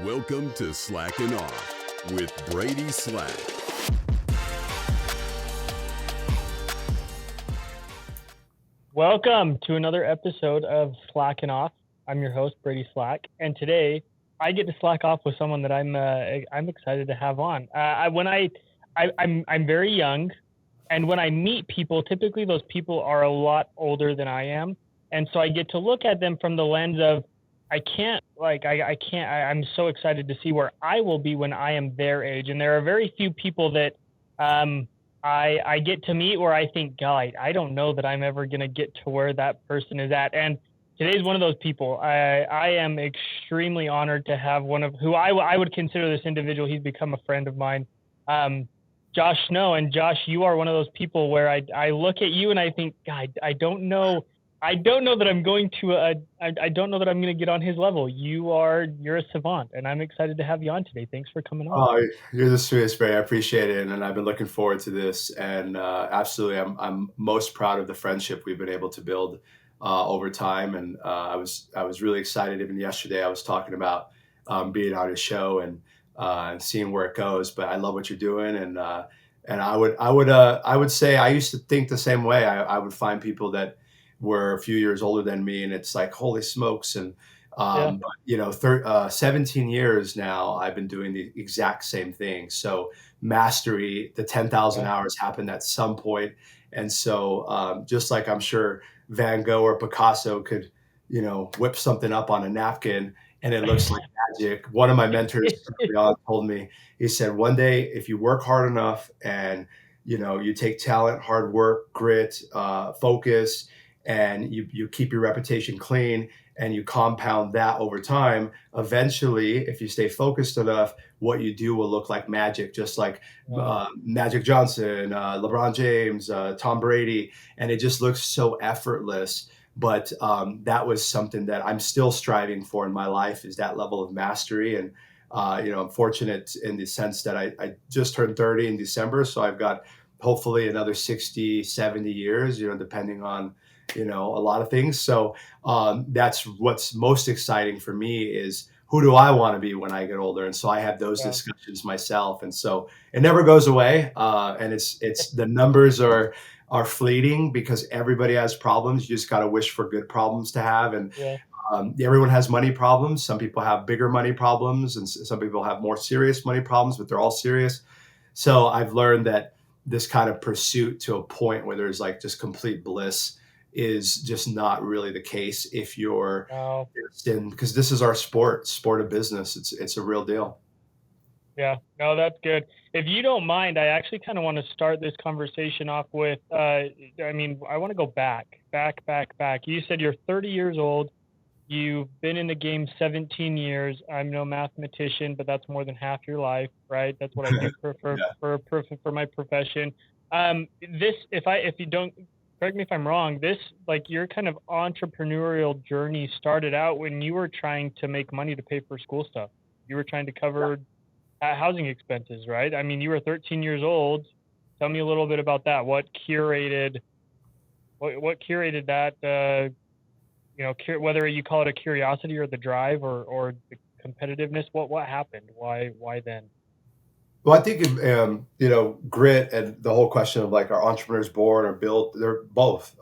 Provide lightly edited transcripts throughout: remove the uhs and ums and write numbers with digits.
Welcome to Slackin' Off with Brady Slack. Welcome to another episode of Slackin' Off. I'm your host, Brady Slack, and today I get to slack off with someone that I'm excited to have on. I'm very young, and when I meet people, typically those people are a lot older than I am, and so I get to look at them from the lens of I'm so excited to see where I will be when I am their age, and there are very few people that I get to meet where I think, God, I don't know that I'm ever going to get to where that person is at. And today's one of those people. I am extremely honored to have one of who I would consider this individual. He's become a friend of mine, Josh Snow. And Josh, you are one of those people where I look at you and I think, God, I don't know that I'm going to. I don't know that I'm going to get on his level. You're a savant, and I'm excited to have you on today. Thanks for coming on. Oh, you're the sweetest, Ray. I appreciate it, and I've been looking forward to this. And absolutely, I'm most proud of the friendship we've been able to build over time. And I was really excited. Even yesterday, I was talking about being on his show and seeing where it goes. But I love what you're doing, and I would say I used to think the same way. I would find people that were a few years older than me, and it's like, holy smokes. And but 17 years now, I've been doing the exact same thing. So mastery, the 10,000 hours happened at some point. And so just like I'm sure Van Gogh or Picasso could, whip something up on a napkin and it looks like magic. One of my mentors early on told me, he said, one day, if you work hard enough and, you take talent, hard work, grit, focus, and you keep your reputation clean, and you compound that over time, eventually, if you stay focused enough, what you do will look like magic, just like Magic Johnson, LeBron James, Tom Brady, and it just looks so effortless. But that was something that I'm still striving for in my life, is that level of mastery. And I'm fortunate in the sense that I just turned 30 in December, so I've got hopefully another 60, 70 years, depending on a lot of things. So that's what's most exciting for me, is who do I want to be when I get older? And so I have those discussions myself. And so it never goes away. And it's the numbers are fleeting because everybody has problems. You just got to wish for good problems to have. And everyone has money problems. Some people have bigger money problems, and some people have more serious money problems, but they're all serious. So I've learned that this kind of pursuit to a point where there's like just complete bliss is just not really the case if you're in, because this is our sport of business. It's a real deal. Yeah, no, that's good. If you don't mind, I actually kind of want to start this conversation off with, I want to go back. You said you're 30 years old. You've been in the game 17 years. I'm no mathematician, but that's more than half your life, right? That's what I do for my profession. If you don't, correct me if I'm wrong, your kind of entrepreneurial journey started out when you were trying to make money to pay for school stuff. You were trying to cover housing expenses, right? I mean, you were 13 years old. Tell me a little bit about that. What curated that, whether you call it a curiosity or the drive or the competitiveness, what happened? Why then? Well, I think, grit and the whole question of like, are entrepreneurs born or built? They're both.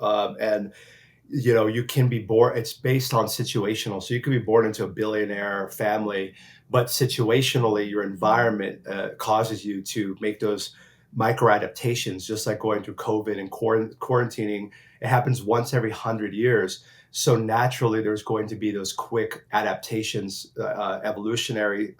You can be born, it's based on situational. So you could be born into a billionaire family, but situationally, your environment causes you to make those micro adaptations, just like going through COVID and quarantining. It happens once every 100 years. So naturally, there's going to be those quick adaptations, evolutionary,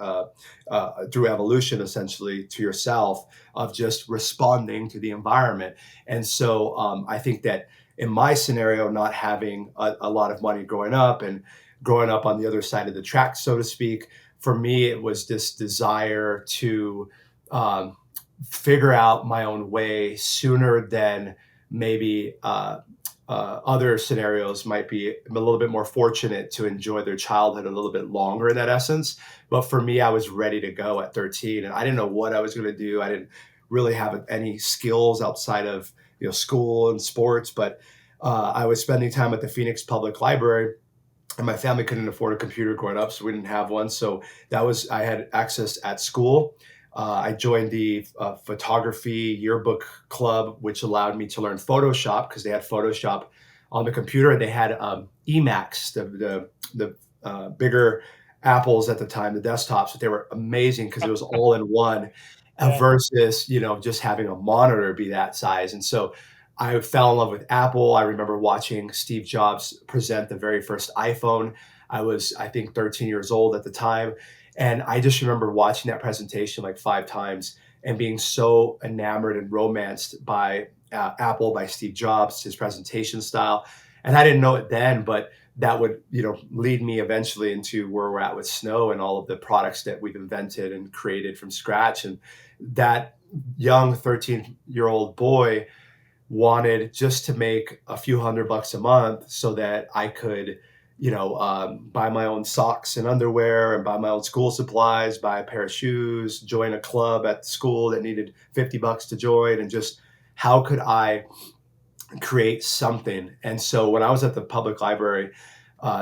through evolution, essentially, to yourself, of just responding to the environment. And so I think that in my scenario, not having a lot of money growing up and growing up on the other side of the track, so to speak, for me, it was this desire to figure out my own way sooner than maybe other scenarios might be a little bit more fortunate to enjoy their childhood a little bit longer in that essence. But for me, I was ready to go at 13, and I didn't know what I was going to do. I didn't really have any skills outside of school and sports, but I was spending time at the Phoenix Public Library, and my family couldn't afford a computer growing up, so we didn't have one. So I had access at school. I joined the photography yearbook club, which allowed me to learn Photoshop because they had Photoshop on the computer. They had Emacs, the bigger Apples at the time, the desktops, but they were amazing because it was all in one Yeah. versus, just having a monitor be that size. And so I fell in love with Apple. I remember watching Steve Jobs present the very first iPhone. I was, I think, 13 years old at the time. And I just remember watching that presentation like 5 times and being so enamored and romanced by Apple, by Steve Jobs, his presentation style. And I didn't know it then, but that would, lead me eventually into where we're at with Snow and all of the products that we've invented and created from scratch. And that young 13-year-old boy wanted just to make a few $100 a month so that I could, buy my own socks and underwear and buy my own school supplies, buy a pair of shoes, join a club at school that needed $50 to join, and just how could I create something? And so when I was at the public library,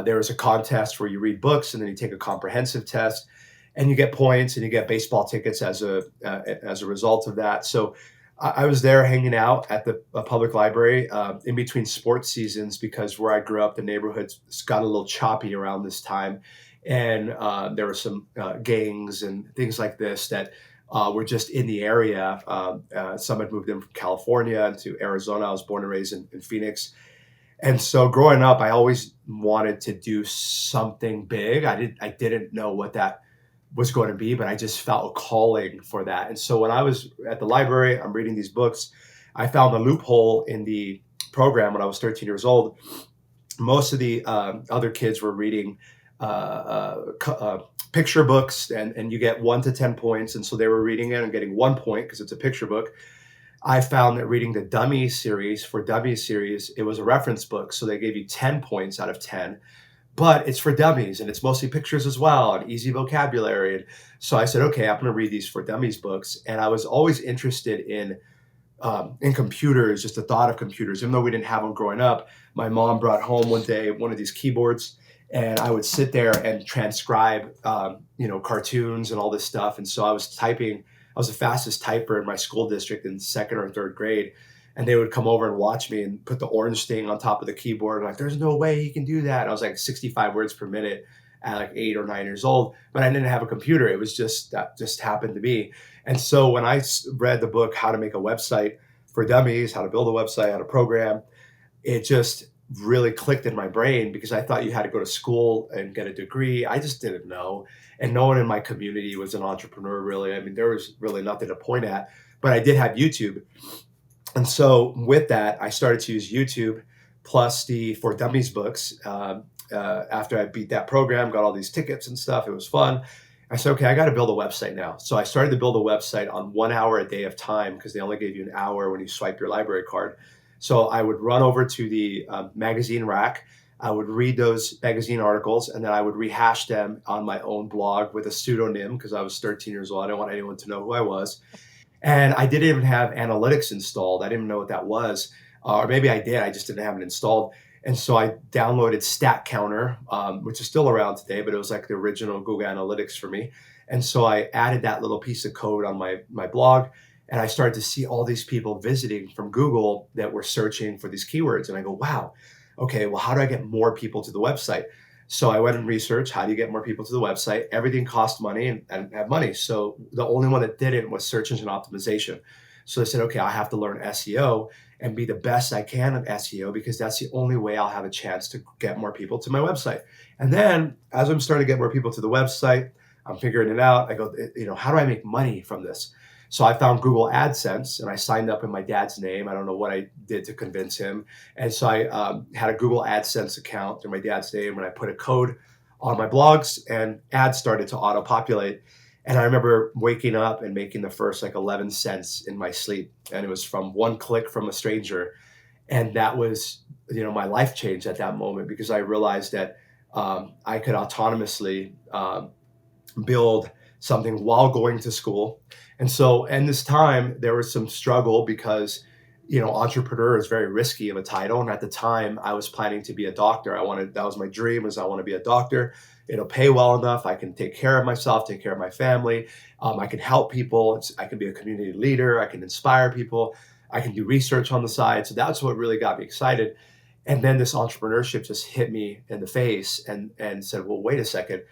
there was a contest where you read books and then you take a comprehensive test and you get points and you get baseball tickets as a result of that. So I was there hanging out at the public library in between sports seasons because where I grew up, the neighborhood got a little choppy around this time. And there were some gangs and things like this that were just in the area. Some had moved in from California to Arizona. I was born and raised in Phoenix. And so growing up, I always wanted to do something big. I didn't know what that was going to be, but I just felt a calling for that. And so when I was at the library, I'm reading these books. I found a loophole in the program when I was 13 years old. Most of the other kids were reading picture books, and you get 1 to 10 points. And so they were reading it and getting 1 point because it's a picture book. I found that reading the Dummies series, it was a reference book. So they gave you 10 points out of 10. But it's for dummies and it's mostly pictures as well and easy vocabulary. And so I said, okay, I'm going to read these for dummies books. And I was always interested in computers, just the thought of computers. Even though we didn't have them growing up, my mom brought home one day one of these keyboards, and I would sit there and transcribe, cartoons and all this stuff. And so I was typing. I was the fastest typer in my school district in 2nd or 3rd grade. And they would come over and watch me and put the orange thing on top of the keyboard. Like, there's no way you can do that. And I was like 65 words per minute at like 8 or 9 years old, but I didn't have a computer. It was that just happened to be. And so when I read the book, How to Make a Website for Dummies, how to build a website, how to program, it just really clicked in my brain because I thought you had to go to school and get a degree. I just didn't know. And no one in my community was an entrepreneur, really. I mean, there was really nothing to point at, but I did have YouTube. And so with that, I started to use YouTube plus the For Dummies books. After I beat that program, got all these tickets and stuff, it was fun. I said, okay, I got to build a website now. So I started to build a website on 1 hour a day of time because they only gave you an hour when you swipe your library card. So I would run over to the magazine rack. I would read those magazine articles, and then I would rehash them on my own blog with a pseudonym because I was 13 years old. I didn't want anyone to know who I was. And I didn't even have analytics installed. I didn't even know what that was. Or maybe I did. I just didn't have it installed. And so I downloaded Stat Counter, which is still around today, but it was like the original Google Analytics for me. And so I added that little piece of code on my blog. And I started to see all these people visiting from Google that were searching for these keywords. And I go, wow, okay, well, how do I get more people to the website? So I went and researched, how do you get more people to the website? Everything cost money and have money. So the only one that didn't was search engine optimization. So I said, okay, I have to learn SEO and be the best I can at SEO because that's the only way I'll have a chance to get more people to my website. And then as I'm starting to get more people to the website, I'm figuring it out. I go, how do I make money from this? So I found Google AdSense and I signed up in my dad's name. I don't know what I did to convince him. And so I had a Google AdSense account in my dad's name and I put a code on my blogs and ads started to auto-populate. And I remember waking up and making the first like 11 cents in my sleep. And it was from one click from a stranger. And that was, my life changed at that moment because I realized that I could autonomously build something while going to school. And so in this time, there was some struggle because, entrepreneur is very risky of a title. And at the time I was planning to be a doctor. That was my dream, was I want to be a doctor. It'll pay well enough. I can take care of myself, take care of my family. I can help people. I can be a community leader. I can inspire people. I can do research on the side. So that's what really got me excited. And then this entrepreneurship just hit me in the face and said, well, wait a second.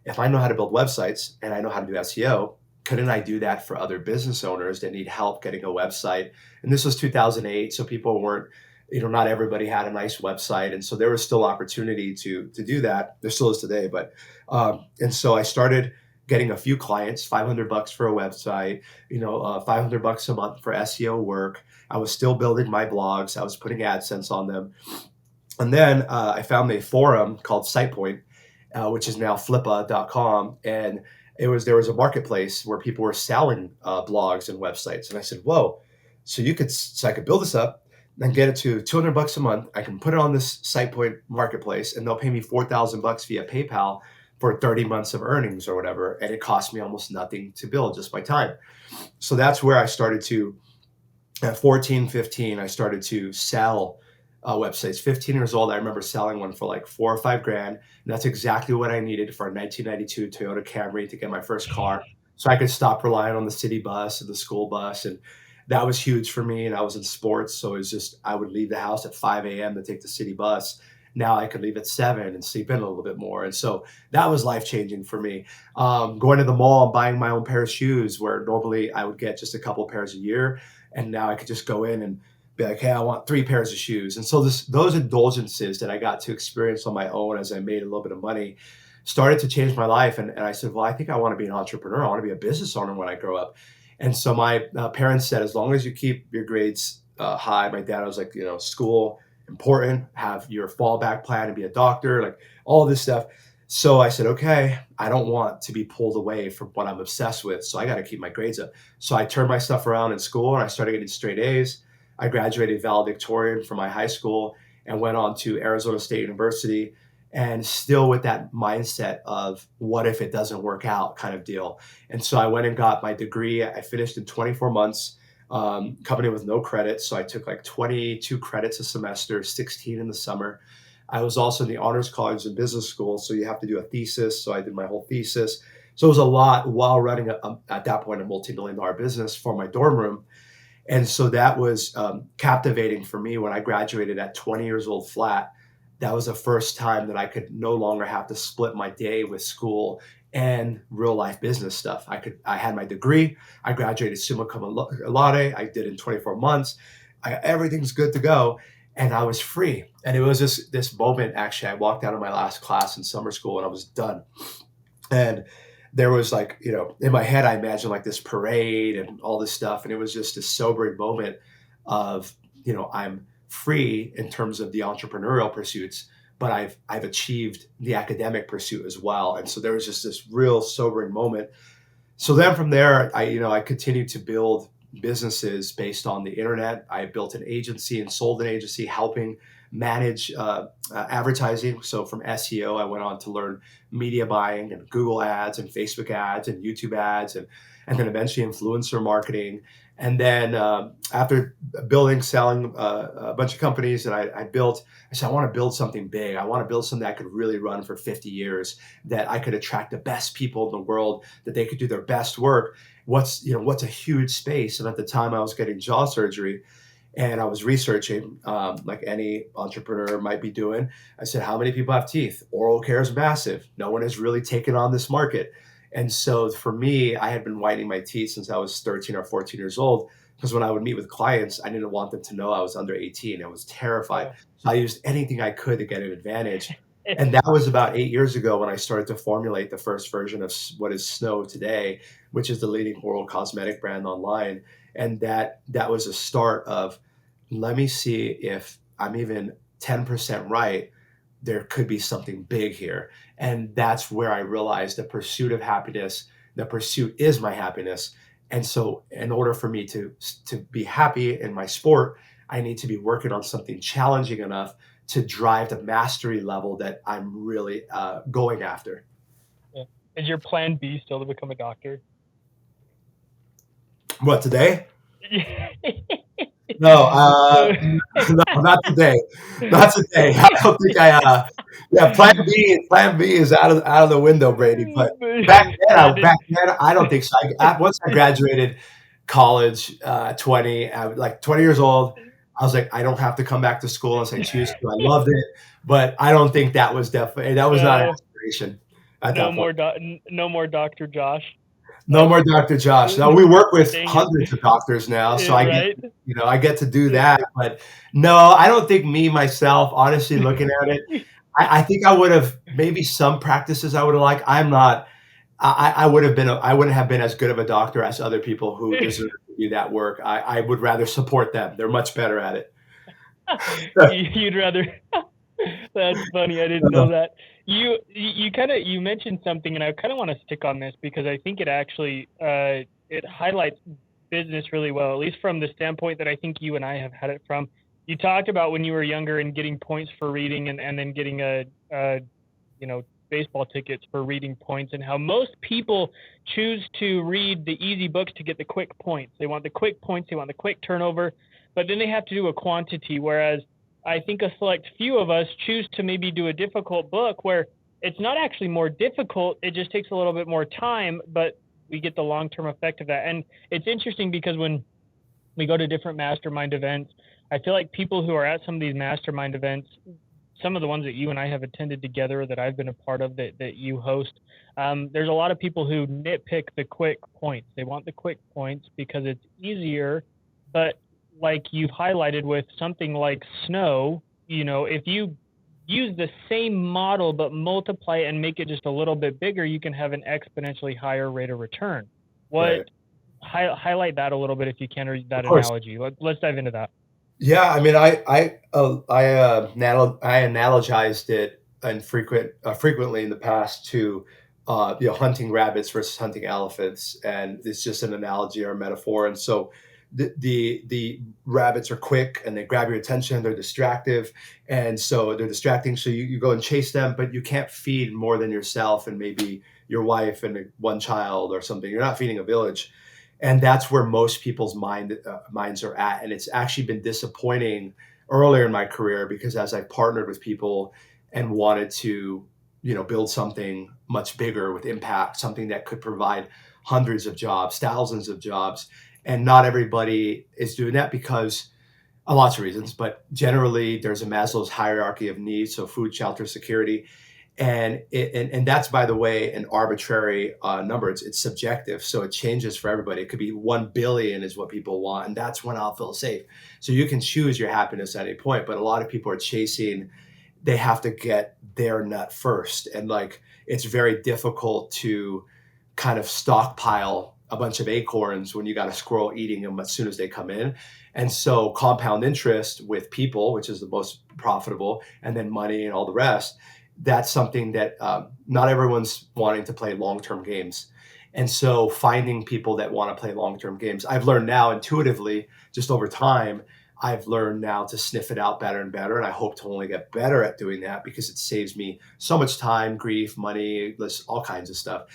If I know how to build websites and I know how to do SEO, couldn't I do that for other business owners that need help getting a website? And this was 2008, so people weren't, not everybody had a nice website, and so there was still opportunity to do that. There still is today, but and so I started getting a few clients, $500 for a website, $500 a month for SEO work. I was still building my blogs. I was putting AdSense on them, and then I found a forum called SitePoint, which is now flippa.com, and there was a marketplace where people were selling blogs and websites. And I said, whoa, so I could build this up and get it to $200 a month. I can put it on this SitePoint marketplace and they'll pay me $4,000 via PayPal for 30 months of earnings or whatever. And it cost me almost nothing to build, just my time. So that's where I started to, at 14, 15, I started to sell websites. 15 years old, I remember selling one for like $4 or $5 grand. And that's exactly what I needed for a 1992 Toyota Camry to get my first car. So I could stop relying on the city bus and the school bus. And that was huge for me. And I was in sports. So it was just, I would leave the house at 5 a.m. to take the city bus. Now I could leave at 7 and sleep in a little bit more. And so that was life-changing for me. Going to the mall and buying my own pair of shoes, where normally I would get just a couple pairs a year. And now I could just go in and be like, hey, I want 3 pairs of shoes. And so those indulgences that I got to experience on my own as I made a little bit of money started to change my life. And I said, well, I think I want to be an entrepreneur. I want to be a business owner when I grow up. And so my parents said, as long as you keep your grades high, my dad was like, school important, have your fallback plan and be a doctor, like all this stuff. So I said, okay, I don't want to be pulled away from what I'm obsessed with. So I got to keep my grades up. So I turned my stuff around in school and I started getting straight A's. I graduated valedictorian from my high school and went on to Arizona State University, and still with that mindset of what if it doesn't work out kind of deal. And so I went and got my degree. I finished in 24 months, coming in with no credits. So I took like 22 credits a semester, 16 in the summer. I was also in the honors college and business school. So you have to do a thesis. So I did my whole thesis. So it was a lot while running at that point a multi-million-dollar business for my dorm room. And so that was captivating for me when I graduated at 20 years old flat. That was the first time that I could no longer have to split my day with school and real life business stuff. I had my degree. I graduated summa cum laude. I did in 24 months. Everything's good to go. And I was free. And it was this moment, actually, I walked out of my last class in summer school and I was done. And there was like, in my head, I imagined like this parade and all this stuff. And it was just a sobering moment of, I'm free in terms of the entrepreneurial pursuits, but I've achieved the academic pursuit as well. And so there was just this real sobering moment. So then from there, I continued to build businesses based on the internet. I built an agency and sold an agency helping manage advertising. So from SEO, I went on to learn media buying and Google ads and Facebook ads and YouTube ads, and then eventually influencer marketing. And then after selling a bunch of companies that I built, I said, I want to build something big. I want to build something that could really run for 50 years, that I could attract the best people in the world, that they could do their best work. What's a huge space. And at the time I was getting jaw surgery, and I was researching, like any entrepreneur might be doing. I said, how many people have teeth? Oral care is massive. No one has really taken on this market. And so for me, I had been whitening my teeth since I was 13 or 14 years old, because when I would meet with clients, I didn't want them to know I was under 18. I was terrified. So I used anything I could to get an advantage. And that was about 8 years ago when I started to formulate the first version of what is Snow today, which is the leading oral cosmetic brand online. And that was a start of, let me see if I'm even 10% right. There could be something big here. And that's where I realized the pursuit of happiness, the pursuit is my happiness. And so in order for me to be happy in my sport, I need to be working on something challenging enough to drive the mastery level that I'm really going after. Yeah. Is your plan B still to become a doctor? What, today? No, no, not today. Not today. I don't think yeah, plan B is out of the window, Brady. But That did, back then, I don't think so. Once I graduated college, 20, I was like 20 years old. I was like, I don't have to come back to school unless I choose to. I loved it, but I don't think that was not an no, aspiration at that point. no more Dr. Josh. No more Dr. Josh. Now we work with Dang hundreds of doctors now, so right? I get to do that. But no, I don't think me myself, honestly, looking at it, I think I would have maybe some practices I would have liked. I'm not. I would have been. I wouldn't have been as good of a doctor as other people who deserve to do that work. I would rather support them. They're much better at it. You'd rather. That's funny. I didn't know that. You mentioned something, and I kind of want to stick on this because I think it actually it highlights business really well, at least from the standpoint that I think you and I have had it from. You talked about when you were younger and getting points for reading, and then getting baseball tickets for reading points, and how most people choose to read the easy books to get the quick points. They want the quick points, they want the quick turnover, but then they have to do a quantity, whereas I think a select few of us choose to maybe do a difficult book where it's not actually more difficult, it just takes a little bit more time, but we get the long-term effect of that. And it's interesting because when we go to different mastermind events, I feel like people who are at some of these mastermind events, some of the ones that you and I have attended together that I've been a part of that you host, there's a lot of people who nitpick the quick points. They want the quick points because it's easier, but like you've highlighted with something like Snow, if you use the same model but multiply it and make it just a little bit bigger, you can have an exponentially higher rate of return. Right. Highlight that a little bit if you can, or that Of course. analogy. Let's dive into that. Yeah, I mean, I analogized it frequently in the past to hunting rabbits versus hunting elephants, and it's just an analogy or a metaphor. And so the rabbits are quick and they grab your attention. They're distractive, and so they're distracting. So you go and chase them, but you can't feed more than yourself and maybe your wife and one child or something. You're not feeding a village. And that's where most people's minds are at. And it's actually been disappointing earlier in my career because as I partnered with people and wanted to, build something much bigger with impact, something that could provide hundreds of jobs, thousands of jobs, and not everybody is doing that because of lots of reasons, but generally there's a Maslow's hierarchy of needs, so food, shelter, security. And that's, by the way, an arbitrary number. It's subjective, so it changes for everybody. It could be 1 billion is what people want, and that's when I'll feel safe. So you can choose your happiness at any point, but a lot of people are chasing. They have to get their nut first, and it's very difficult to kind of stockpile a bunch of acorns when you got a squirrel eating them as soon as they come in. And so compound interest with people, which is the most profitable, and then money and all the rest, that's something that not everyone's wanting to play long-term games. And so finding people that want to play long-term games, I've learned now intuitively, just over time, I've learned now to sniff it out better and better. And I hope to only get better at doing that because it saves me so much time, grief, money, all kinds of stuff.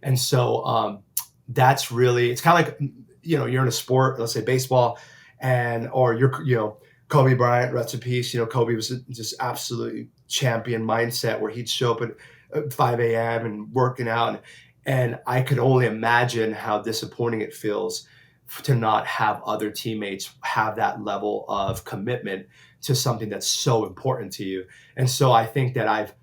And so that's really, it's kind of like, you're in a sport, let's say baseball, or you're, Kobe Bryant, rest in peace. Kobe was just absolutely champion mindset where he'd show up at 5 a.m. and working out. And I could only imagine how disappointing it feels to not have other teammates have that level of commitment to something that's so important to you. And so I think that I've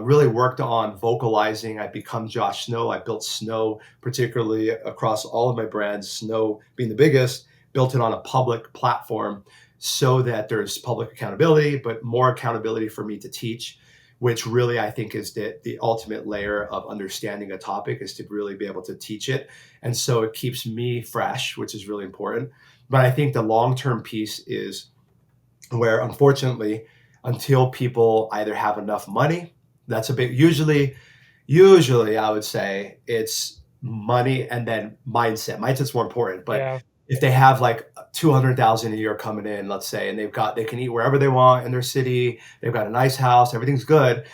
really worked on vocalizing. I've become Josh Snow. I built Snow, particularly across all of my brands, Snow being the biggest, built it on a public platform so that there's public accountability, but more accountability for me to teach, which really I think is the ultimate layer of understanding a topic, is to really be able to teach it. And so it keeps me fresh, which is really important. But I think the long-term piece is where, unfortunately, until people either have enough money, that's a big, usually I would say it's money and then mindset. Mindset's more important, but Yeah. if they have like 200,000 a year coming in, let's say, and they can eat wherever they want in their city, they've got a nice house, everything's good,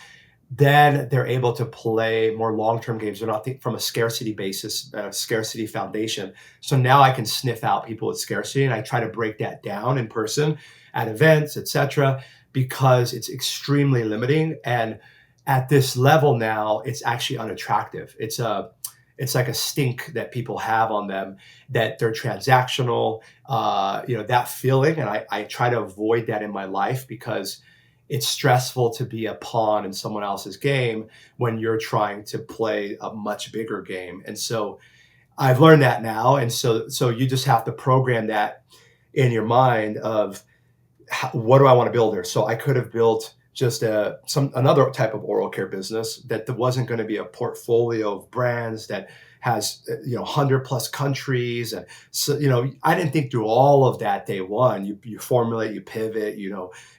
then they're able to play more long-term games. They're not from a scarcity basis, scarcity foundation. So now I can sniff out people with scarcity, and I try to break that down in person at events, etc., because it's extremely limiting. And at this level now, it's actually unattractive. It's like a stink that people have on them, that they're transactional, that feeling. And I try to avoid that in my life, because it's stressful to be a pawn in someone else's game when you're trying to play a much bigger game. And so I've learned that now. And so you just have to program that in your mind of, what do I want to build here? So I could have built just another type of oral care business that wasn't going to be a portfolio of brands that has 100 plus countries. And so I didn't think through all of that day one. You formulate, you pivot.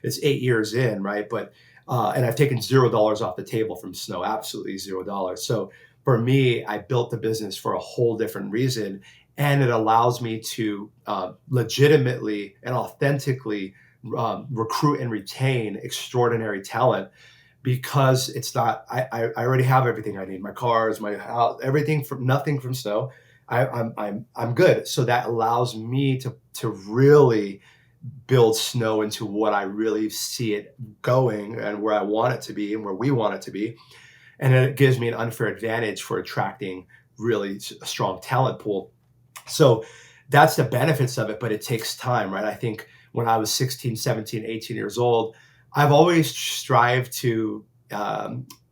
It's 8 years in, right? But and I've taken $0 off the table from Snow, absolutely $0. So for me, I built the business for a whole different reason, and it allows me to legitimately and authentically recruit and retain extraordinary talent, because it's not, I already have everything I need, my cars, my house, everything, from nothing from Snow. I'm good. So that allows me to really build Snow into what I really see it going, and where I want it to be, and where we want it to be. And it gives me an unfair advantage for attracting really a strong talent pool. So that's the benefits of it, but it takes time, right? I think when I was 16, 17, 18 years old, I've always strived to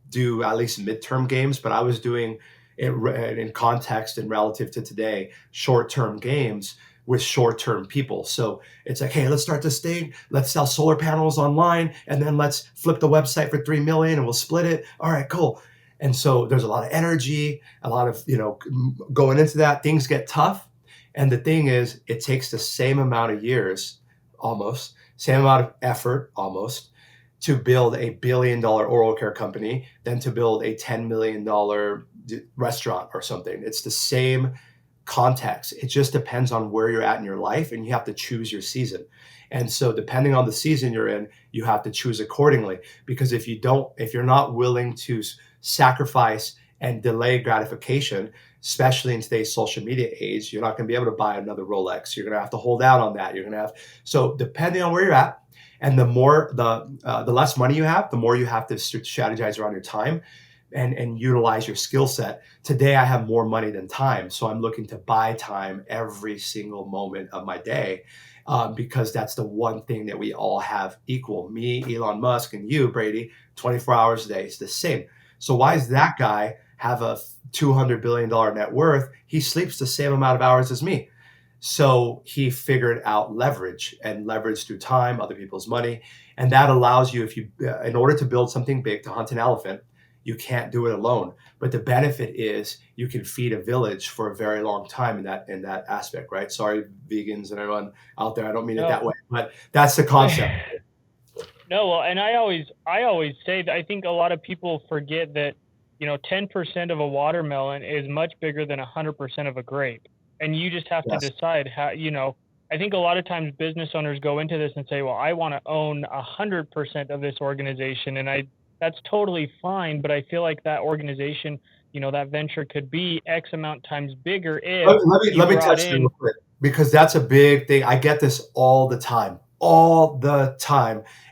do at least midterm games, but I was doing it in context and relative to today, short-term games with short-term people. So it's like, hey, let's start this thing. Let's sell solar panels online, and then let's flip the website for 3 million and we'll split it. All right, cool. And so there's a lot of energy, a lot of, going into that. Things get tough. And the thing is, it takes the same amount of years, almost, same amount of effort, almost, to build a $1 billion oral care company than to build a $10 million restaurant or something. It's the same context. It just depends on where you're at in your life, and you have to choose your season. And so depending on the season you're in, you have to choose accordingly, because if you're not willing to sacrifice and delay gratification, especially in today's social media age, you're not going to be able to buy another Rolex. You're going to have to hold out on that. So depending on where you're at, and the less money you have, the more you have to strategize around your time and utilize your skill set. Today, I have more money than time, so I'm looking to buy time every single moment of my day, because that's the one thing that we all have equal. Me, Elon Musk, and you, Brady, 24 hours a day. It's the same. So why does that guy have a $200 billion net worth? He sleeps the same amount of hours as me. So he figured out leverage through time, other people's money. And that allows you, in order to build something big, to hunt an elephant, you can't do it alone. But the benefit is you can feed a village for a very long time in that aspect, right? Sorry, vegans and everyone out there, I don't mean it that way, but that's the concept. No, well, and I always say that I think a lot of people forget that, 10% of a watermelon is much bigger than 100% of a grape. And you just have to decide how, I think a lot of times business owners go into this and say, well, I want to own 100% of this organization. And that's totally fine. But I feel like that organization, that venture could be X amount times bigger if let me touch on real quick, because that's a big thing. I get this all the time.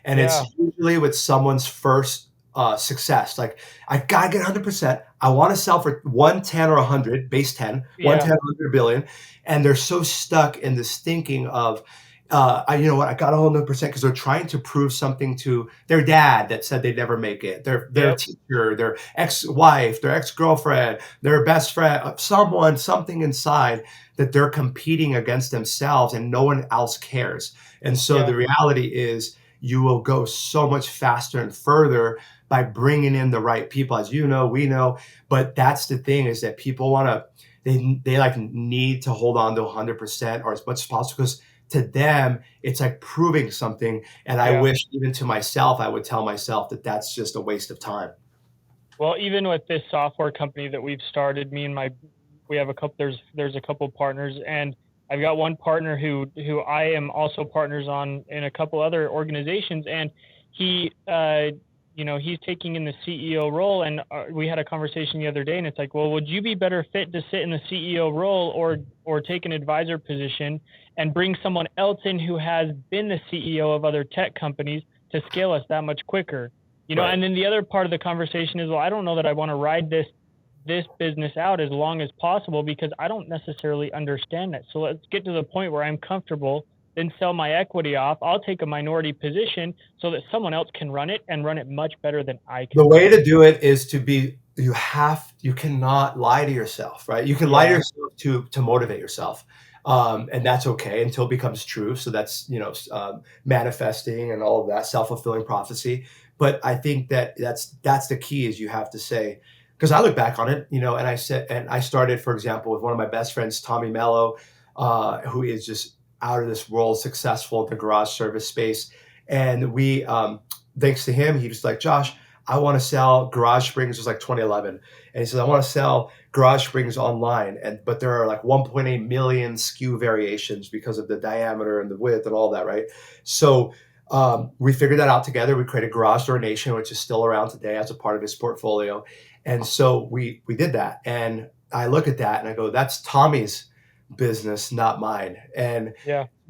And it's usually with someone's first success. Like, I gotta get 100%. I want to sell for 110 or 100, base 10, 110, 100 billion. And they're so stuck in this thinking of, you know what, I got 100%, because they're trying to prove something to their dad that said they'd never make it, their teacher, their ex-wife, their ex-girlfriend, their best friend, something inside that they're competing against themselves, and no one else cares. And so the reality is, you will go so much faster and further by bringing in the right people, as we know. But that's the thing, is that people they like need to hold on to 100% or as much as possible, because to them, it's like proving something. And I wish, even to myself, I would tell myself that that's just a waste of time. Well, even with this software company that we've started, we have a couple, there's a couple partners, and I've got one partner who I am also partners on in a couple other organizations. And he, he's taking in the CEO role, and we had a conversation the other day, and it's like, well, would you be better fit to sit in the CEO role or take an advisor position and bring someone else in who has been the CEO of other tech companies to scale us that much quicker? Right. And then the other part of the conversation is, well, I don't know that I want to ride this business out as long as possible because I don't necessarily understand it. So let's get to the point where I'm comfortable, then sell my equity off. I'll take a minority position so that someone else can run it and run it much better than I can. The way to do it is to be, you cannot lie to yourself, right? You can lie to yourself to motivate yourself. And that's okay until it becomes true. So that's, manifesting and all of that, self-fulfilling prophecy. But I think that's the key is you have to say, because I look back on it, and I started, for example, with one of my best friends, Tommy Mello, who is just out of this world successful in the garage service space. And we, thanks to him, he was like, Josh, I want to sell garage springs. It was like 2011. And he says, I want to sell garage springs online. But there are like 1.8 million SKU variations because of the diameter and the width and all that, right? So we figured that out together. We created Garage Door Nation, which is still around today as a part of his portfolio. And so we did that. And I look at that and I go, that's Tommy's business, not mine. And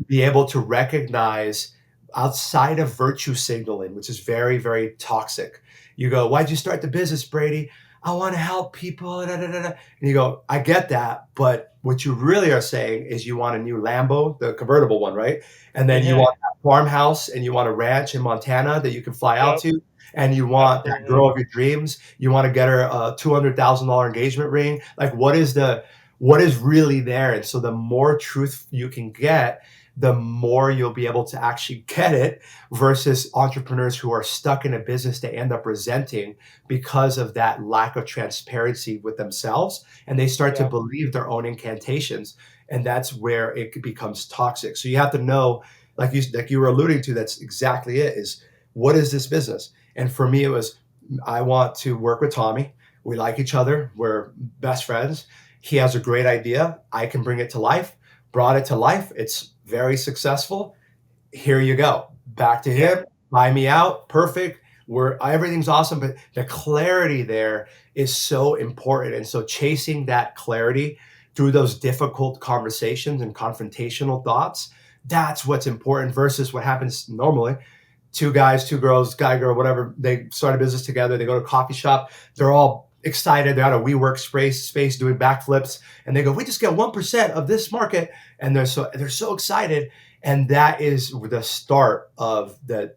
be able to recognize outside of virtue signaling, which is very, very toxic. You go, why'd you start the business, Brady? I want to help people. Da, da, da, da. And you go, I get that. But what you really are saying is you want a new Lambo, the convertible one, right? And then you want a farmhouse and you want a ranch in Montana that you can fly out to. And you want that girl of your dreams. You want to get her a $200,000 engagement ring. Like what is really there? And so the more truth you can get, the more you'll be able to actually get it versus entrepreneurs who are stuck in a business they end up resenting because of that lack of transparency with themselves. And they start to believe their own incantations. And that's where it becomes toxic. So you have to know, like you were alluding to, that's exactly it, is what is this business? And for me, it was, I want to work with Tommy. We like each other. We're best friends. He has a great idea. I can bring it to life. Brought it to life. It's very successful. Here you go. Back to him. Buy me out. Perfect. Everything's awesome. But the clarity there is so important. And so chasing that clarity through those difficult conversations and confrontational thoughts, that's what's important versus what happens normally. Two guys, two girls, guy, girl, whatever, they start a business together. They go to a coffee shop. They're all excited. They're at a WeWork space doing backflips. And they go, we just get 1% of this market. And they're so excited. And that is the start of the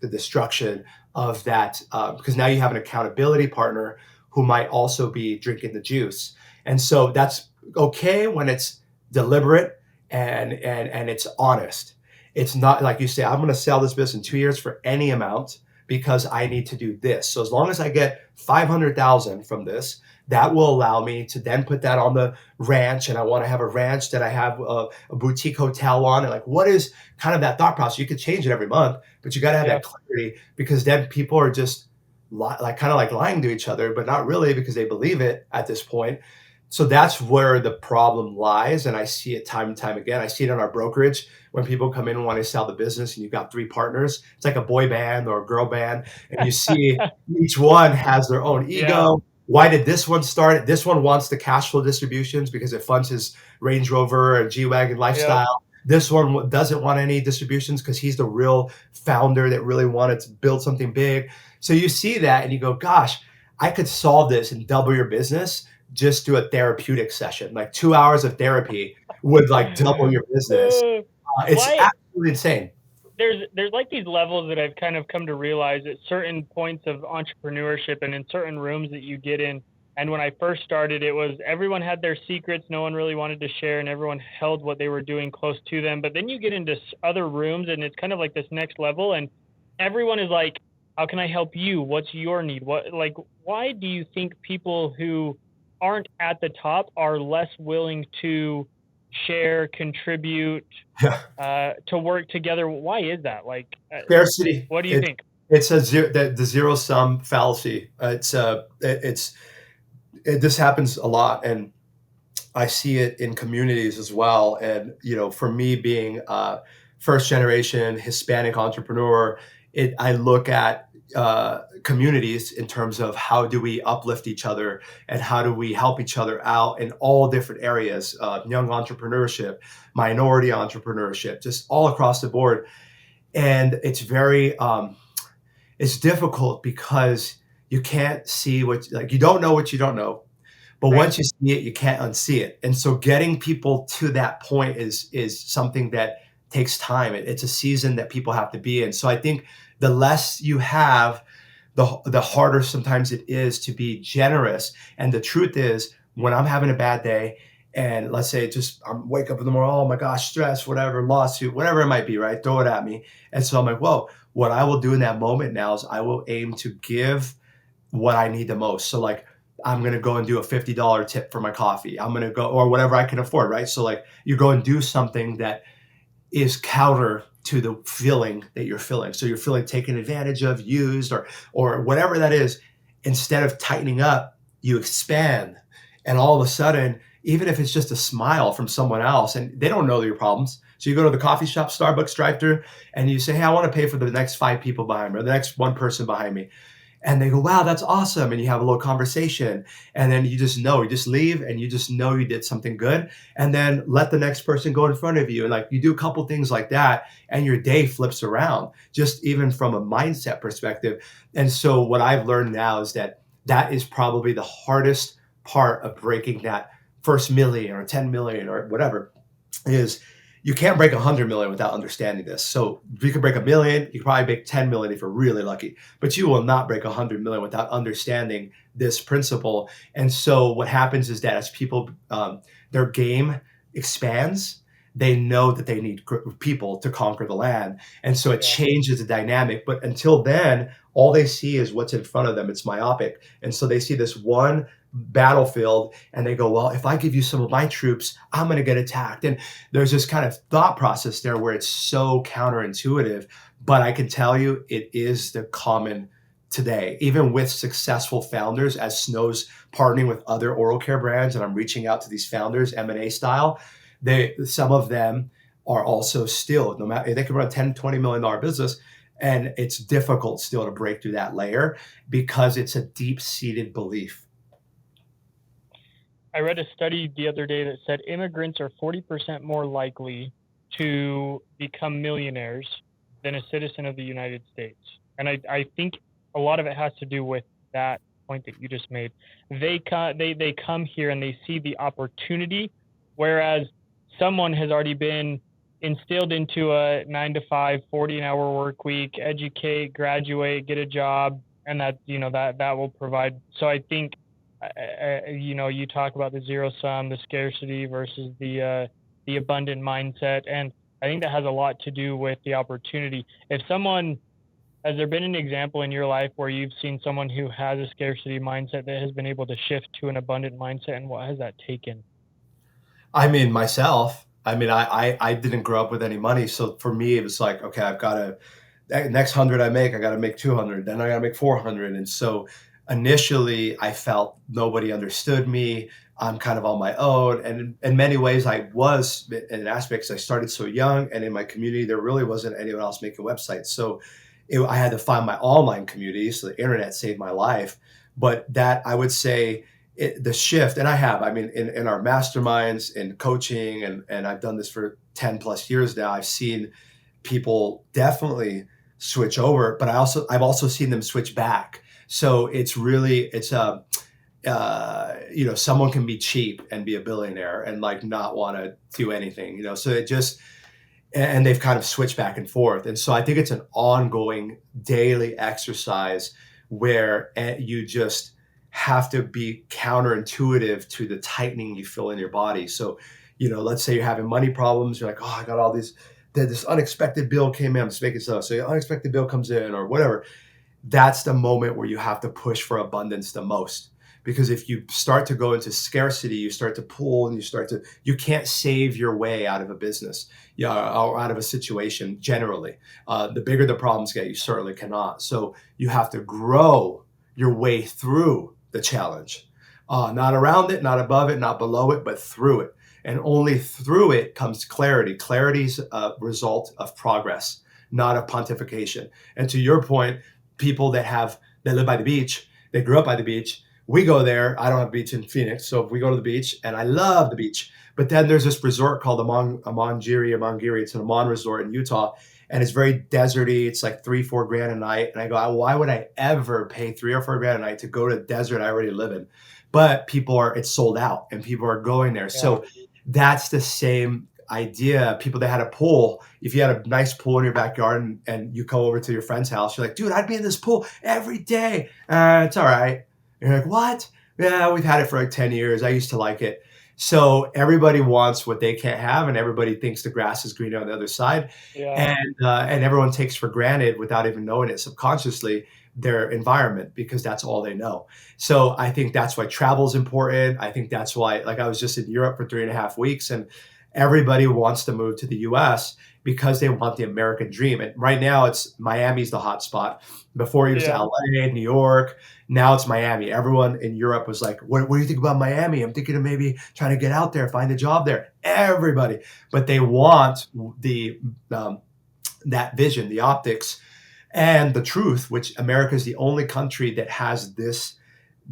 destruction of that. Because now you have an accountability partner who might also be drinking the juice. And so that's okay when it's deliberate and it's honest. It's not like you say, I'm going to sell this business in 2 years for any amount because I need to do this. So as long as I get 500,000 from this, that will allow me to then put that on the ranch. And I want to have a ranch that I have a boutique hotel on. And like, what is kind of that thought process? You could change it every month, but you got to have that clarity, because then people are just kind of lying to each other, but not really, because they believe it at this point. So that's where the problem lies. And I see it time and time again. I see it in our brokerage when people come in and want to sell the business and you've got three partners. It's like a boy band or a girl band. And you see each one has their own ego. Yeah. Why did this one start? This one wants the cash flow distributions because it funds his Range Rover and G-Wagon lifestyle. Yeah. This one doesn't want any distributions because he's the real founder that really wanted to build something big. So you see that and you go, gosh, I could solve this and double your business. Just do a therapeutic session, like 2 hours of therapy would double your business. It's absolutely insane. There's like these levels that I've kind of come to realize at certain points of entrepreneurship and in certain rooms that you get in. And when I first started, it was everyone had their secrets. No one really wanted to share, and everyone held what they were doing close to them. But then you get into other rooms and it's kind of like this next level, and everyone is like, how can I help you? What's your need? Why do you think people who aren't at the top are less willing to share, contribute, to work together? Why is that? Scarcity. What do you think? It's the zero sum fallacy. This happens a lot, and I see it in communities as well. And for me, being a first generation Hispanic entrepreneur, I look at communities in terms of how do we uplift each other and how do we help each other out in all different areas, young entrepreneurship, minority entrepreneurship, just all across the board. And it's very, it's difficult because you can't see you don't know what you don't know. But Right. once you see it, you can't unsee it. And so getting people to that point is something that takes time. It's a season that people have to be in. So I think the less you have, the harder sometimes it is to be generous. And the truth is, when I'm having a bad day, and let's say I'm wake up in the morning, oh my gosh, stress, whatever, lawsuit, whatever it might be, right? Throw it at me. And so I'm like, whoa, what I will do in that moment now is I will aim to give what I need the most. So like, I'm going to go and do a $50 tip for my coffee. I'm going to go, or whatever I can afford, right? So like you go and do something that is counter to the feeling that you're feeling. So you're feeling taken advantage of, used, or whatever that is. Instead of tightening up, you expand. And all of a sudden, even if it's just a smile from someone else and they don't know your problems. So you go to the coffee shop, Starbucks drive-thru, and you say, hey, I want to pay for the next 5 people behind me or the next one person behind me. And they go, wow, that's awesome. And you have a little conversation. And then you just leave and you just know you did something good. And then let the next person go in front of you. And like you do a couple things like that and your day flips around, just even from a mindset perspective. And so what I've learned now is that is probably the hardest part of breaking that first million or 10 million or whatever is you can't break 100 million without understanding this. So if you can break 1 million, you can probably make 10 million if you're really lucky, but you will not break 100 million without understanding this principle. And so what happens is that as people, their game expands, they know that they need people to conquer the land. And so it changes the dynamic. But until then, all they see is what's in front of them. It's myopic. And so they see this one battlefield and they go, well, if I give you some of my troops, I'm going to get attacked. And there's this kind of thought process there where it's so counterintuitive, but I can tell you it is the common today, even with successful founders, as Snow's partnering with other oral care brands. And I'm reaching out to these founders, M&A style. Some of them are also still, no matter, they can run a $10, $20 million business. And it's difficult still to break through that layer because it's a deep-seated belief. I read a study the other day that said immigrants are 40% more likely to become millionaires than a citizen of the United States. And I think a lot of it has to do with that point that you just made. They come here and they see the opportunity, whereas someone has already been instilled into a 9-to-5, 40-an-hour work week, educate, graduate, get a job, and that will provide. So I think, you talk about the zero sum, the scarcity versus the abundant mindset, and I think that has a lot to do with the opportunity. Has there been an example in your life where you've seen someone who has a scarcity mindset that has been able to shift to an abundant mindset, and what has that taken? I mean, myself, I didn't grow up with any money. So for me, it was like, okay, I've got to, next 100 I make, I got to make 200, then I got to make 400. And so initially I felt nobody understood me. I'm kind of on my own. And in many ways I was in aspects, I started so young and in my community, there really wasn't anyone else making websites. So I had to find my online community. So the internet saved my life. But that I would say the shift, and in our masterminds and coaching, and I've done this for 10 plus years now, I've seen people definitely switch over, but I've also seen them switch back. So someone can be cheap and be a billionaire and like not want to do anything, so and they've kind of switched back and forth. And so I think it's an ongoing daily exercise where you just have to be counterintuitive to the tightening you feel in your body. So, let's say you're having money problems. You're like, oh, I got all these, this unexpected bill came in. I'm just making stuff. So your unexpected bill comes in or whatever. That's the moment where you have to push for abundance the most. Because if you start to go into scarcity, you start to pull and you can't save your way out of a business, or out of a situation generally. The bigger the problems get, you certainly cannot. So you have to grow your way through the challenge, not around it, not above it, not below it, but through it. And only through it comes clarity. Clarity's a result of progress, not of pontification. And to your point, people that live by the beach, they grew up by the beach. We go there. I don't have a beach in Phoenix, so we go to the beach, and I love the beach. But then there's this resort called Amangiri. It's an Amman resort in Utah, and it's very deserty. It's like 3-4 grand a night. And I go, why would I ever pay 3 or 4 grand a night to go to a desert I already live in? But it's sold out, and people are going there. Yeah. So that's the same idea. People that had a pool, if you had a nice pool in your backyard and you go over to your friend's house, you're like, dude, I'd be in this pool every day. It's all right. And you're like, what? Yeah, we've had it for like 10 years. I used to like it. So everybody wants what they can't have, and everybody thinks the grass is greener on the other side. Yeah. And everyone takes for granted, without even knowing it subconsciously, their environment, because that's all they know. So I think that's why travel is important. I think that's why, like, I was just in Europe for 3.5 weeks, and everybody wants to move to the US because they want the American dream. And right now Miami's the hot spot. Before it was LA, New York. Now it's Miami. Everyone in Europe was like, what do you think about Miami? I'm thinking of maybe trying to get out there, find a job there. Everybody. But they want that vision, the optics, and the truth, which America is the only country that has this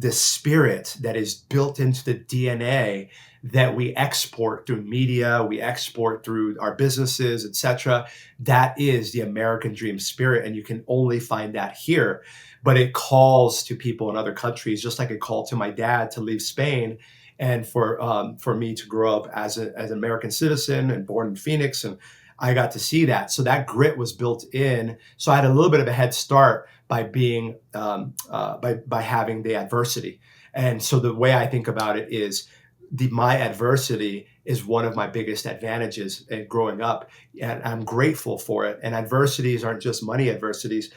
spirit that is built into the DNA that we export through media, we export through our businesses, etc. That is the American dream spirit, and you can only find that here. But it calls to people in other countries, just like it called to my dad to leave Spain, and for me to grow up as an American citizen and born in Phoenix, and I got to see that. So that grit was built in. So I had a little bit of a head start by being by having the adversity. And so the way I think about it is my adversity is one of my biggest advantages in growing up, and I'm grateful for it. And adversities aren't just money adversities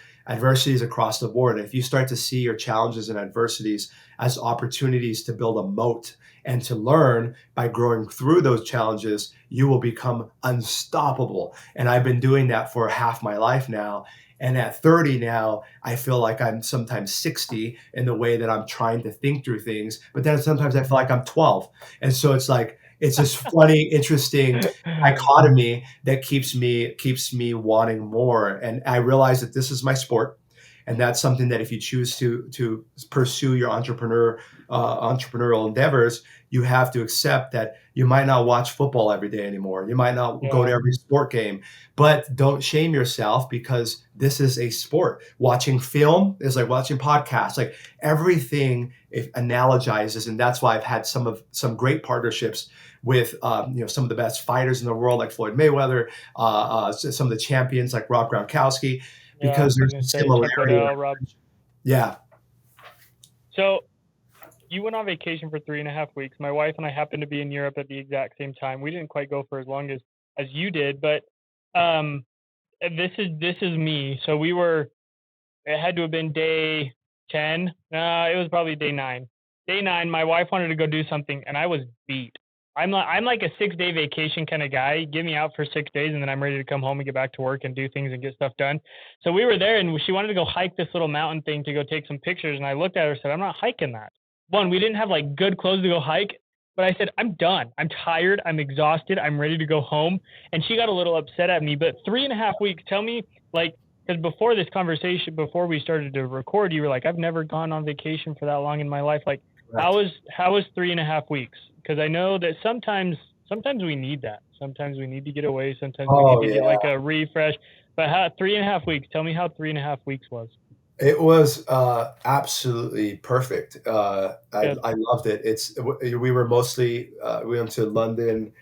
across the board. And if you start to see your challenges and adversities as opportunities to build a moat and to learn by growing through those challenges, you will become unstoppable. And I've been doing that for half my life now. And at 30 now, I feel like I'm sometimes 60 in the way that I'm trying to think through things. But then sometimes I feel like I'm 12. And so it's like, it's this funny, interesting dichotomy that keeps me wanting more. And I realize that this is my sport. And that's something that if you choose to pursue your entrepreneurial endeavors, you have to accept that you might not watch football every day anymore. You might not go to every sport game, but don't shame yourself, because this is a sport. Watching film is like watching podcasts. Like everything analogizes, and that's why I've had some great partnerships with some of the best fighters in the world, like Floyd Mayweather, some of the champions like Rob Gronkowski, because there's a similarity. Yeah. So you went on vacation for 3.5 weeks. My wife and I happened to be in Europe at the exact same time. We didn't quite go for as long as you did, but this is me. So it had to have been day 10. It was probably day 9. Day 9, my wife wanted to go do something, and I was beat. I'm like a 6-day vacation kind of guy. Get me out for 6 days, and then I'm ready to come home and get back to work and do things and get stuff done. So we were there, and she wanted to go hike this little mountain thing to go take some pictures. And I looked at her and said, I'm not hiking that. One, we didn't have like good clothes to go hike, but I said, I'm done. I'm tired. I'm exhausted. I'm ready to go home. And she got a little upset at me. But 3.5 weeks, tell me, like, because before this conversation, before we started to record, you were like, I've never gone on vacation for that long in my life. Like, right. How was 3.5 weeks? Because I know that sometimes we need that. Sometimes we need to get away. Sometimes we need to get like a refresh. But 3.5 weeks, tell me how 3.5 weeks was. It was absolutely perfect. I loved it. We were mostly we went to London,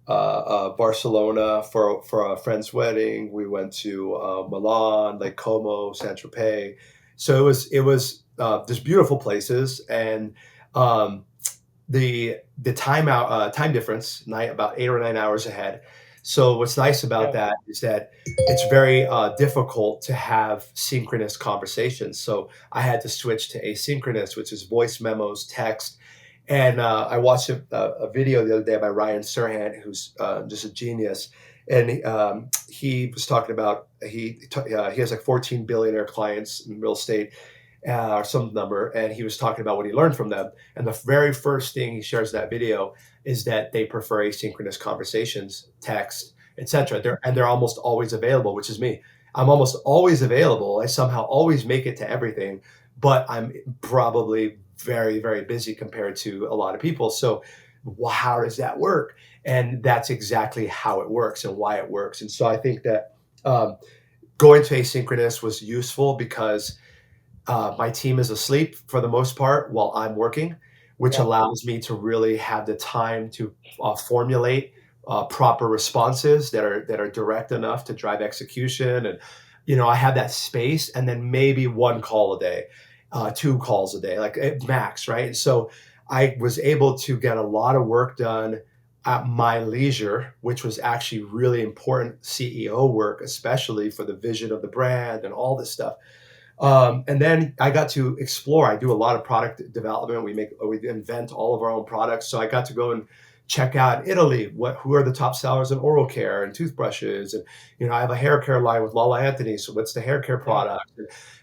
Barcelona for a friend's wedding. We went to Milan, Lake Como, Saint Tropez. So it was just beautiful places, and the time difference, about 8 or 9 hours ahead. So what's nice about that is that it's very difficult to have synchronous conversations. So I had to switch to asynchronous, which is voice memos, text. And I watched a video the other day by Ryan Serhant, who's just a genius. And he was talking about, he has like 14 billionaire clients in real estate, or some number. And he was talking about what he learned from them. And the very first thing he shares in that video is that they prefer asynchronous conversations, text, etc. They're almost always available, which is me. I'm almost always available. I somehow always make it to everything, but I'm probably very, very busy compared to a lot of people. So how does that work? And that's exactly how it works and why it works. And so I think that um, going to asynchronous was useful because my team is asleep for the most part while I'm working, which Yeah. allows me to really have the time to formulate proper responses that are direct enough to drive execution. And I have that space, and then maybe one call a day, two calls a day, like at max, right? And so I was able to get a lot of work done at my leisure, which was actually really important CEO work, especially for the vision of the brand and all this stuff. And then I got to explore. I do a lot of product development. We invent all of our own products. So I got to go and check out Italy. Who are the top sellers in oral care and toothbrushes? And I have a hair care line with Lala Anthony. So what's the hair care Yeah. product?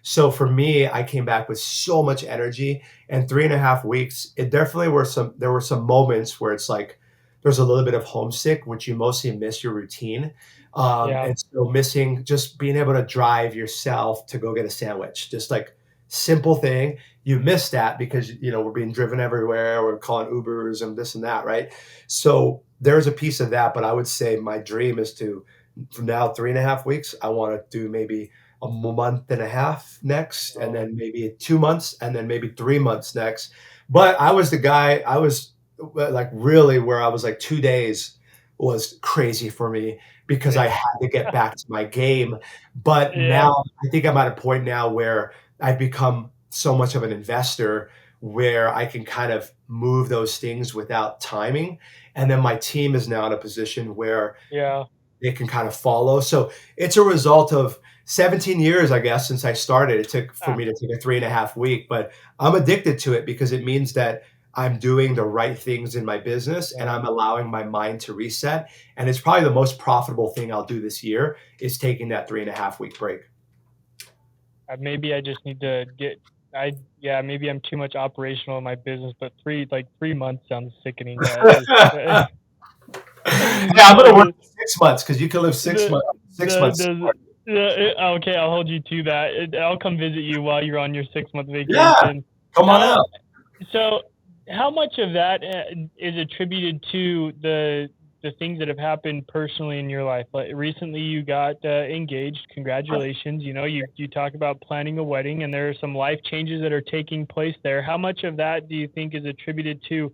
So for me, I came back with so much energy. And 3.5 weeks, there were some moments where it's like there's a little bit of homesick, which you mostly miss your routine. Yeah. And so missing just being able to drive yourself to go get a sandwich, just like simple thing. You miss that because we're being driven everywhere. We're calling Ubers and this and that, right? So there's a piece of that, but I would say my dream is to, from now 3.5 weeks, I want to do maybe a month and a half next, and Oh, then maybe 2 months, and then maybe 3 months next. But I was the guy. I was like really where I was like 2 days was crazy for me because I had to get back to my game. But yeah. now I think I'm at a point now where I've become so much of an investor where I can kind of move those things without timing. And then my team is now in a position where Yeah. they can kind of follow. So it's a result of 17 years, I guess, since I started. It took for Ah, me to take a 3.5 week, but I'm addicted to it because it means that I'm doing the right things in my business and yeah. I'm allowing my mind to reset. And it's probably the most profitable thing I'll do this year is taking that 3.5 week break. Maybe I just need to get. Yeah. Maybe I'm too much operational in my business, but 3 months sounds sickening. Yeah. It's just. Yeah, I'm gonna work 6 months because you can live The, 6 months. 6 months. okay, I'll hold you to that. I'll come visit you while you're on your 6 month Yeah, vacation. come on Uh, out. so how much of that is attributed to the things that have happened personally in your life? Like recently, you got engaged. Congratulations! You talk about planning a wedding, and there are some life changes that are taking place there. How much of that do you think is attributed to?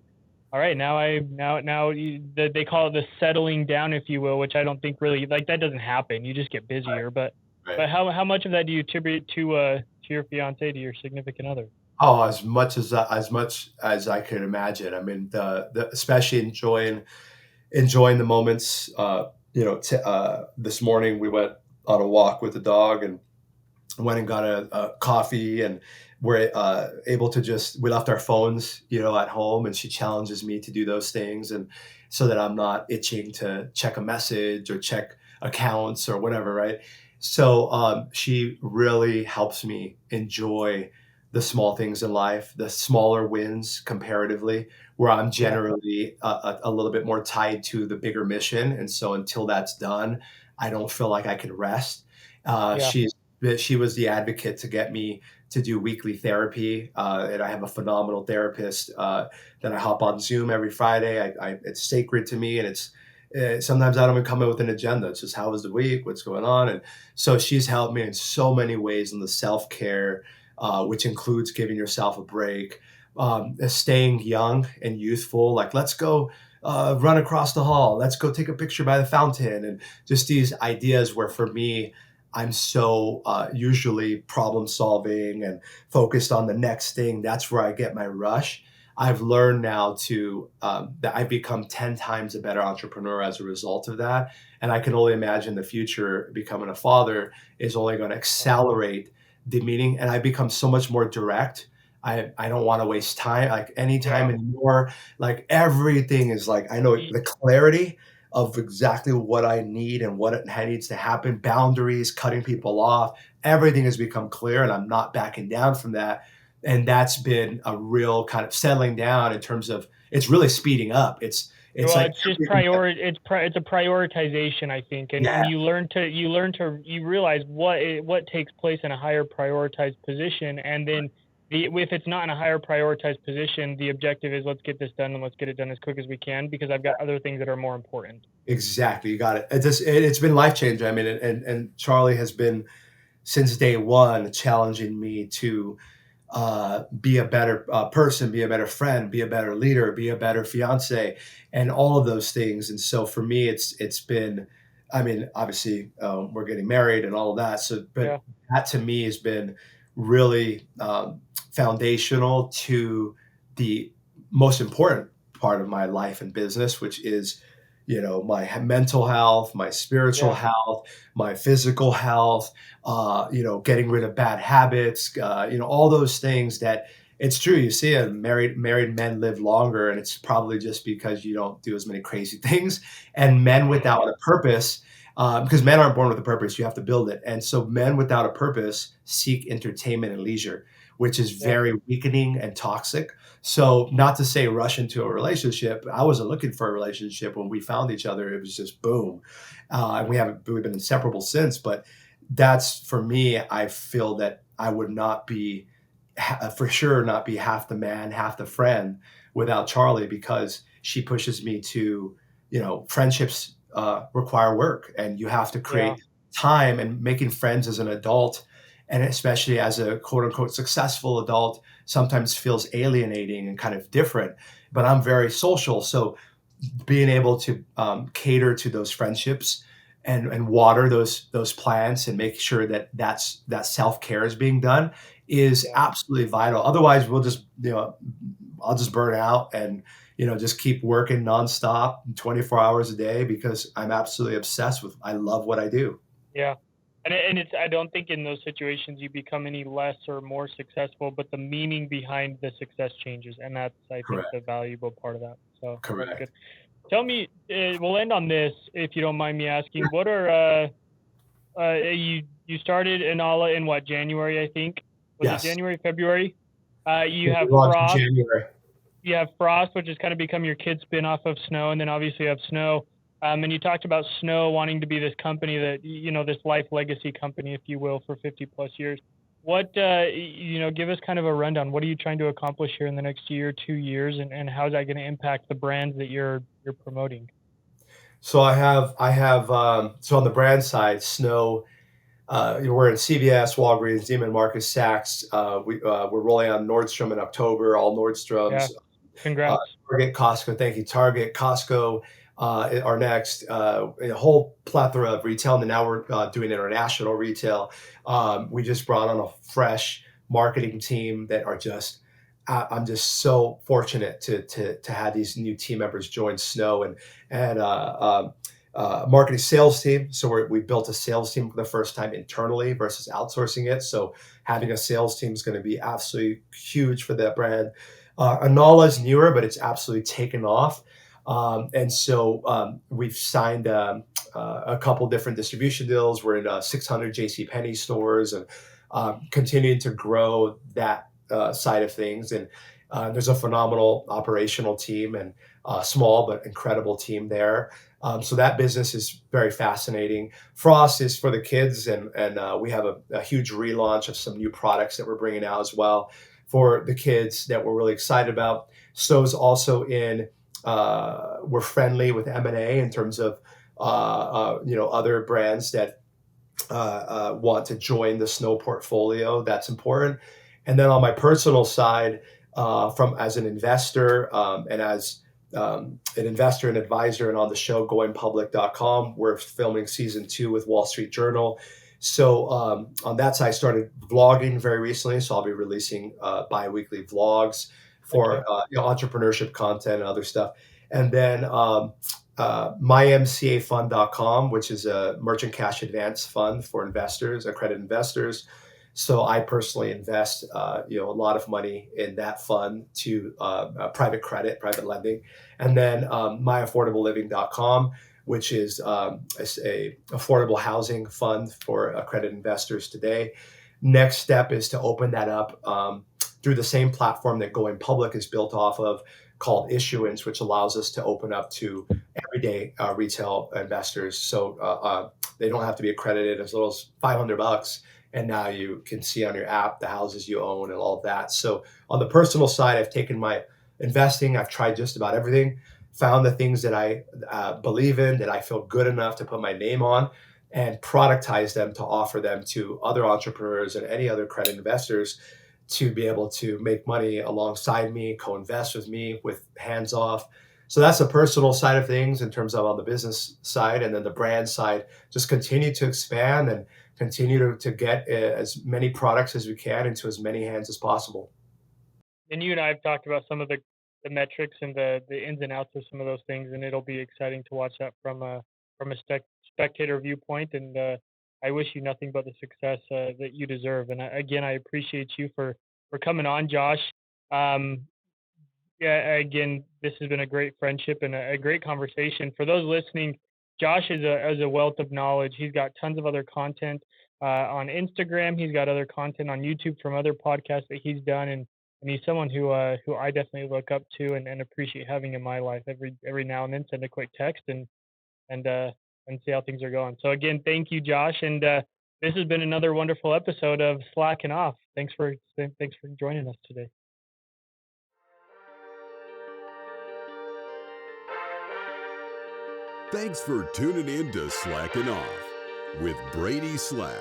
All right, they call it the settling down, if you will, which I don't think really like that doesn't happen. You just get busier. But Right. but how much of that do you attribute to your fiance, to your significant other? Oh, as much as I can imagine. I mean, the especially enjoying the moments. This morning we went on a walk with the dog and went and got a coffee, and we're able to just we left our phones, at home, and she challenges me to do those things, and so that I'm not itching to check a message or check accounts or whatever, right? So she really helps me enjoy the small things in life, the smaller wins comparatively, where I'm Yeah, generally a little bit more tied to the bigger mission, and so until that's done, I don't feel like I can rest. yeah, She was the advocate to get me to do weekly therapy, and I have a phenomenal therapist that I hop on Zoom every Friday. It's sacred to me, and it's sometimes I don't even come in with an agenda. It's just how was the week, what's going on, and so she's helped me in so many ways in the self care, which includes giving yourself a break, staying young and youthful. Like let's go. Run across the hall. Let's go take a picture by the fountain, and just these ideas where, for me, I'm so usually problem solving and focused on the next thing. That's where I get my rush. I've learned now that I've become 10 times a better entrepreneur as a result of that. And I can only imagine the future becoming a father is only going to accelerate the meaning. And I become so much more direct. I don't want to waste time, like any time yeah. anymore. Like everything is like, I know the clarity of exactly what I need and what needs to happen, boundaries, cutting people off. Everything has become clear, and I'm not backing down from that. And that's been a real kind of settling down in terms of it's really speeding up. It's Well, like it's just everything. it's a prioritization, I think, and Yeah, you realize what takes place in a higher prioritized position, and then if it's not in a higher prioritized position, the objective is let's get this done and let's get it done as quick as we can because I've got other things that are more important. exactly. You got it. It's been life changing. I mean, and Charlie has been since day one challenging me to be a better person, be a better friend, be a better leader, be a better fiance, and all of those things. And so for me, it's been, I mean, obviously we're getting married and all of that. So, but Yeah, that to me has been really foundational to the most important part of my life and business, which is, my mental health, my spiritual yeah, health, my physical health, getting rid of bad habits, all those things that it's true. You see it, married men live longer, and it's probably just because you don't do as many crazy things. And men without a purpose, because men aren't born with a purpose, you have to build it. And so men without a purpose seek entertainment and leisure, which is yeah, very weakening and toxic. So not to say rush into a relationship. I wasn't looking for a relationship when we found each other. It was just boom. And we've been inseparable since, but that's for me. I feel that I would not be for sure not be half the man, half the friend without Charlie, because she pushes me to, friendships require work, and you have to yeah, create time, and making friends as an adult, and especially as a quote unquote successful adult, sometimes feels alienating and kind of different. But I'm very social. So being able to cater to those friendships and water those plants and make sure that self-care is being done is yeah. absolutely vital. Otherwise we'll just I'll just burn out and just keep working nonstop 24 hours a day, because I'm absolutely obsessed with, I love what I do. Yeah. And it's I don't think in those situations you become any less or more successful, but the meaning behind the success changes, and that's I think Correct. the valuable part of that. So that's good. Correct. Tell me, we'll end on this if you don't mind me asking. What are you started Inala in what, January, I think? Was it Yes. January, February? You We have launched in Frost. January. You have Frost, which has kind of become your kid spin-off of Snow, and then obviously you have Snow. And you talked about Snow wanting to be this company that, this life legacy company, if you will, for 50 plus years. What, give us kind of a rundown. What are you trying to accomplish here in the next year, 2 years, and how's that going to impact the brands that you're promoting? So so on the brand side, Snow, we're in CVS, Walgreens, Neiman Marcus, Saks. We're rolling on Nordstrom in October, all Yeah, Nordstroms. Uh, congrats. Target, Costco, thank you. Target, Costco are next. A whole plethora of retail, and now we're doing international retail. We just brought on a fresh marketing team that are just. I'm just so fortunate to have these new team members join Snow, and marketing sales team. So we built a sales team for the first time internally versus outsourcing it. So having a sales team is going to be absolutely huge for that brand. Inala is newer, but it's absolutely taken off. And so we've signed a couple different distribution deals. We're in 600 JCPenney stores, and continuing to grow that side of things. And there's a phenomenal operational team, and small but incredible team there. So that business is very fascinating. Frost is for the kids, and we have a huge relaunch of some new products that we're bringing out as well for the kids that we're really excited about. Snow's also in. We're friendly with M&A in terms of other brands that want to join the Snow portfolio. That's important. And then on my personal side, from as an investor, and as an investor and advisor, and on the show goingpublic.com, we're filming season 2 with Wall Street Journal. So on that side, I started vlogging very recently. So I'll be releasing bi-weekly vlogs Okay. for entrepreneurship content and other stuff. And then mymcafund.com, which is a merchant cash advance fund for investors, accredited investors. So I personally invest, a lot of money in that fund to private credit, private lending, and then myaffordableliving.com, which is a affordable housing fund for accredited investors today. Next step is to open that up through the same platform that Going Public is built off of, called issuance, which allows us to open up to everyday retail investors. So they don't have to be accredited, as little as $500. And now you can see on your app the houses you own and all of that. So on the personal side, I've taken my investing, I've tried just about everything, found the things that I believe in, that I feel good enough to put my name on, and productize them to offer them to other entrepreneurs and any other credit investors to be able to make money alongside me, co-invest with me with hands off. So that's the personal side of things in terms of on the business side. And then the brand side, just continue to expand and continue to get as many products as we can into as many hands as possible. And you and I have talked about some of the metrics and the ins and outs of some of those things, and it'll be exciting to watch that from a spectator viewpoint. And I wish you nothing but the success that you deserve. And again, I appreciate you for coming on, Josh. Yeah, again, this has been a great friendship and a great conversation. For those listening, Josh is a wealth of knowledge. He's got tons of other content on Instagram. He's got other content on YouTube from other podcasts that he's done, and he's someone who I definitely look up to and appreciate having in my life. Every now and then, send a quick text and see how things are going. So again, thank you, Josh, and this has been another wonderful episode of Slackin' Off. Thanks for joining us today. Thanks for tuning in to Slackin' Off with Brady Slack.